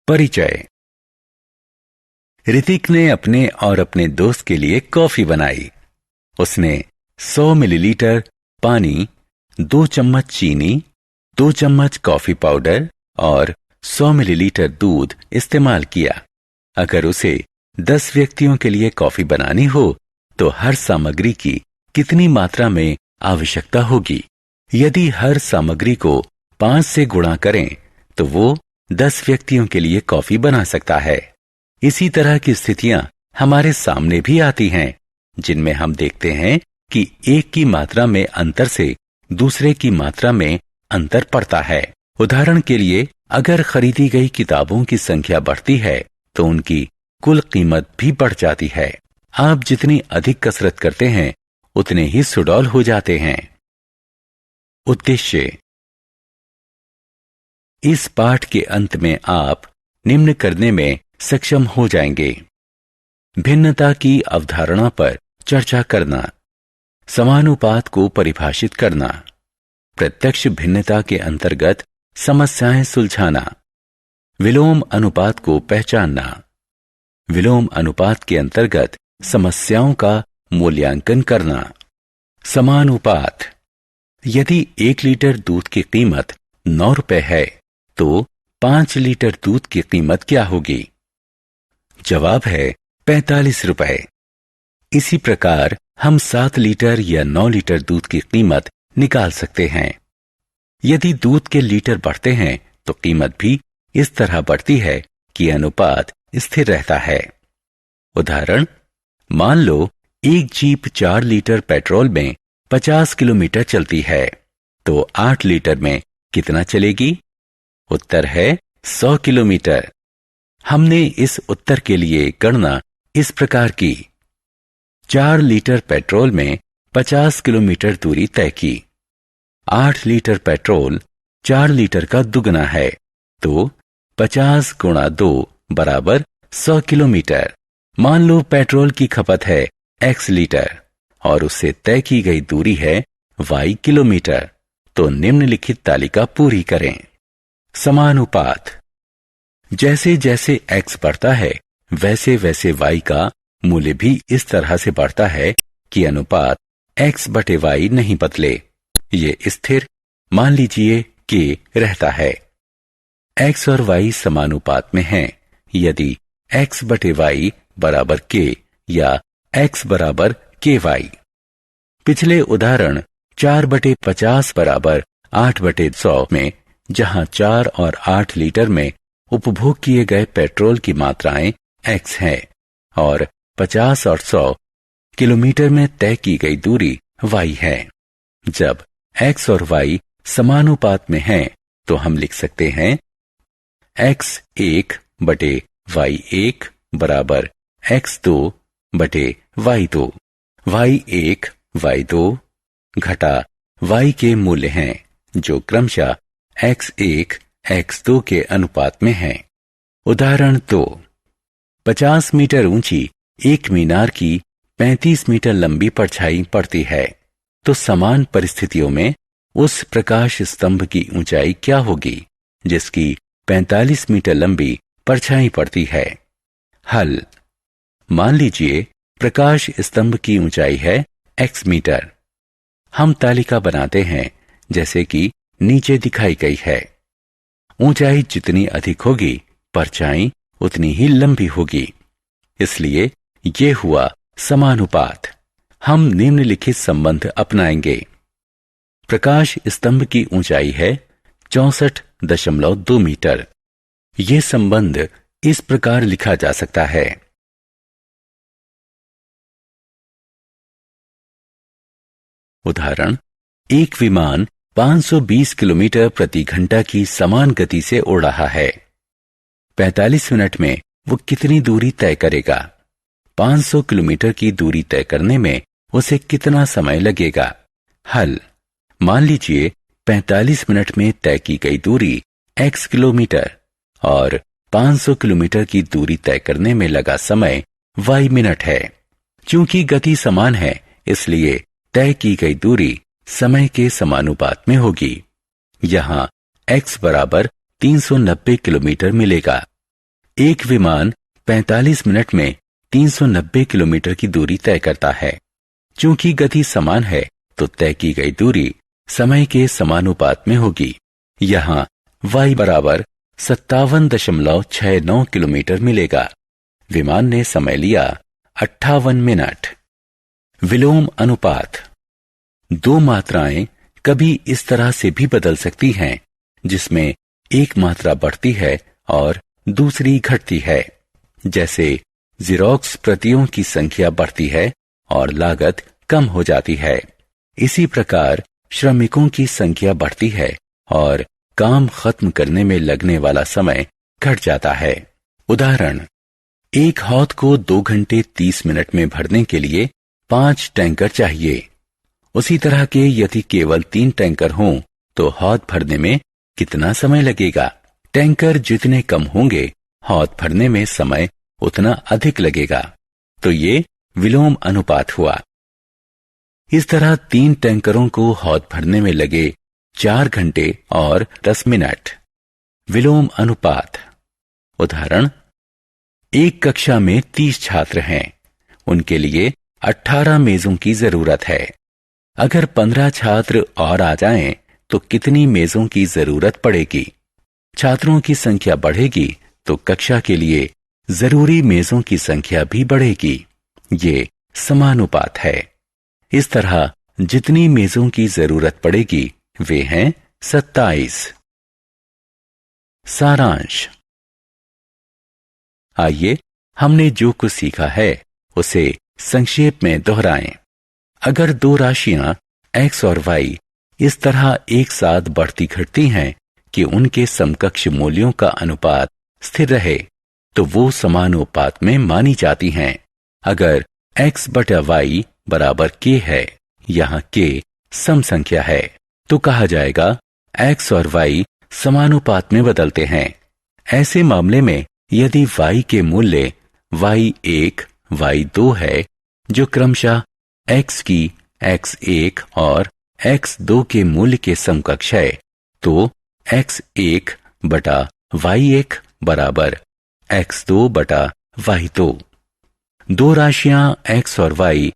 परिचय। ऋतिक ने अपने और अपने दोस्त के लिए कॉफी बनाई। उसने 100 मिलीलीटर पानी, 2 चम्मच चीनी, 2 चम्मच कॉफी पाउडर और 100 मिलीलीटर दूध इस्तेमाल किया। अगर उसे 10 व्यक्तियों के लिए कॉफी बनानी हो तो हर सामग्री की कितनी मात्रा में आवश्यकता होगी? यदि हर सामग्री को 5 से गुणा करें तो वो 10 व्यक्तियों के लिए कॉफी बना सकता है। इसी तरह की स्थितियां हमारे सामने भी आती हैं, जिनमें हम देखते हैं कि एक की मात्रा में अंतर से दूसरे की मात्रा में अंतर पड़ता है। उदाहरण के लिए, अगर खरीदी गई किताबों की संख्या बढ़ती है तो उनकी कुल कीमत भी बढ़ जाती है। आप जितनी अधिक कसरत करते हैं उतने ही सुडौल हो जाते हैं। उद्देश्य। इस पाठ के अंत में आप निम्न करने में सक्षम हो जाएंगे: भिन्नता की अवधारणा पर चर्चा करना, समानुपात को परिभाषित करना, प्रत्यक्ष भिन्नता के अंतर्गत समस्याएं सुलझाना, विलोम अनुपात को पहचानना, विलोम अनुपात के अंतर्गत समस्याओं का मूल्यांकन करना। समानुपात। यदि 1 लीटर दूध की कीमत 9 रुपए है तो 5 लीटर दूध की कीमत क्या होगी? जवाब है 45 रुपए। इसी प्रकार हम 7 लीटर या 9 लीटर दूध की कीमत निकाल सकते हैं। यदि दूध के लीटर बढ़ते हैं तो कीमत भी इस तरह बढ़ती है कि अनुपात स्थिर रहता है। उदाहरण, मान लो एक जीप 4 लीटर पेट्रोल में 50 किलोमीटर चलती है तो 8 लीटर में कितना चलेगी? उत्तर है 100 किलोमीटर। हमने इस उत्तर के लिए गणना इस प्रकार की: 4 लीटर पेट्रोल में 50 किलोमीटर दूरी तय की। 8 लीटर पेट्रोल 4 लीटर का दुगना है तो 50 गुणा 2 बराबर 100 किलोमीटर। मान लो पेट्रोल की खपत है x लीटर और उससे तय की गई दूरी है y किलोमीटर, तो निम्नलिखित तालिका पूरी करें। समानुपात। जैसे जैसे x बढ़ता है वैसे वैसे y का मूल्य भी इस तरह से बढ़ता है कि अनुपात x बटे y नहीं बदले, ये स्थिर, मान लीजिए k रहता है। x और y समानुपात में हैं यदि x बटे y बराबर k या x बराबर ky। पिछले उदाहरण 4 बटे 50 बराबर 8 बटे 100 में, जहां 4 और 8 लीटर में उपभोग किए गए पेट्रोल की मात्राएं x हैं और 50 और 100 किलोमीटर में तय की गई दूरी y है। जब x और y समानुपात में हैं तो हम लिख सकते हैं x1 बटे y1 बराबर x2 बटे y2। y1 y2 घटा y के मूल्य हैं जो क्रमशः x1 x2 के अनुपात में हैं। उदाहरण 2, 50 मीटर ऊंची एक मीनार की 35 मीटर लंबी परछाई पड़ती है, तो समान परिस्थितियों में उस प्रकाश स्तंभ की ऊंचाई क्या होगी जिसकी 45 मीटर लंबी परछाई पड़ती है? हल। मान लीजिए प्रकाश स्तंभ की ऊंचाई है x मीटर। हम तालिका बनाते हैं जैसे कि नीचे दिखाई गई है। ऊंचाई जितनी अधिक होगी परछाई उतनी ही लंबी होगी, इसलिए ये हुआ समानुपात। हम निम्नलिखित संबंध अपनाएंगे। प्रकाश स्तंभ की ऊंचाई है 64.2 मीटर। यह संबंध इस प्रकार लिखा जा सकता है: उदाहरण, एक विमान 520 किलोमीटर प्रति घंटा की समान गति से उड़ रहा है। 45 मिनट में वो कितनी दूरी तय करेगा? 500 किलोमीटर की दूरी तय करने में उसे कितना समय लगेगा? हल। मान लीजिए 45 मिनट में तय की गई दूरी x किलोमीटर और 500 किलोमीटर की दूरी तय करने में लगा समय y मिनट है। चूंकि गति समान है इसलिए तय की गई दूरी समय के समानुपात में होगी। यहां x बराबर 390 किलोमीटर मिलेगा। एक विमान 45 मिनट में 390 किलोमीटर की दूरी तय करता है। चूंकि गति समान है तो तय की गई दूरी समय के समानुपात में होगी। यहाँ y बराबर 57.69 किलोमीटर मिलेगा। विमान ने समय लिया 58 मिनट। विलोम अनुपात। दो मात्राएं कभी इस तरह से भी बदल सकती हैं जिसमें एक मात्रा बढ़ती है और दूसरी घटती है। जैसे ज़ेरॉक्स प्रतियों की संख्या बढ़ती है और लागत कम हो जाती है। इसी प्रकार श्रमिकों की संख्या बढ़ती है और काम खत्म करने में लगने वाला समय घट जाता है। उदाहरण, एक हौद को 2 घंटे 30 मिनट में भरने के लिए 5 टैंकर चाहिए। उसी तरह के यदि केवल 3 टैंकर हों तो हौद भरने में कितना समय लगेगा? टैंकर जितने कम होंगे हौद भरने में समय उतना अधिक लगेगा। तो ये विलोम अनुपात हुआ। इस तरह 3 टैंकरों को हौद भरने में लगे 4 घंटे और 10 मिनट। विलोम अनुपात। उदाहरण, एक कक्षा में 30 छात्र हैं। उनके लिए 18 मेजों की जरूरत है। अगर 15 छात्र और आ जाएं तो कितनी मेजों की जरूरत पड़ेगी? छात्रों की संख्या बढ़ेगी तो कक्षा के लिए जरूरी मेजों की संख्या भी बढ़ेगी। ये समानुपात है। इस तरह जितनी मेजों की जरूरत पड़ेगी वे हैं 27। सारांश। आइए हमने जो कुछ सीखा है उसे संक्षेप में दोहराएं। अगर दो राशियां x और y इस तरह एक साथ बढ़ती घटती हैं कि उनके समकक्ष मूल्यों का अनुपात स्थिर रहे तो वो समानुपात में मानी जाती हैं। अगर x बटा y बराबर k है, यहाँ k सम संख्या है, तो कहा जाएगा x और y समानुपात में बदलते हैं। ऐसे मामले में यदि y के मूल्य y1, y2 है जो क्रमशः x की x1 और x2 के मूल्य के समकक्ष है, तो x1 बटा y1 बराबर x2 बटा y2। दो राशियां x और y